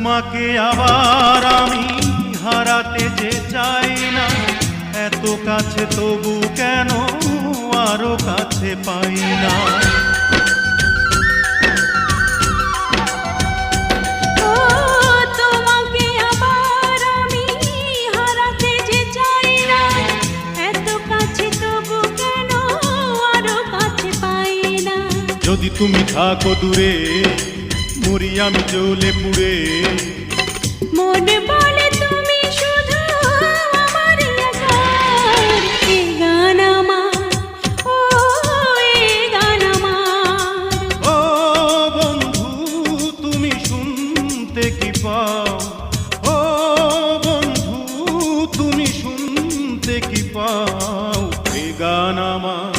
তোমাকে আবার আমি হারাতে যে চাই না, এত কাছে তবু কেন আরো কাছে পাই না। তোমাকে আবার আমি হারাতে যে চাই না, এত কাছে তবু কেন আরো কাছে পাই না। যদি তুমি থাকো দূরে মরি আমি জ্বলে পুড়ে, মনে বলে তুমি শুধু আমার একার। এ গান আমার, ও এ গান আমার। ও বন্ধু তুমি শুনতে কি পাও, ও বন্ধু তুমি শুনতে কি পাও, এ গান আমার।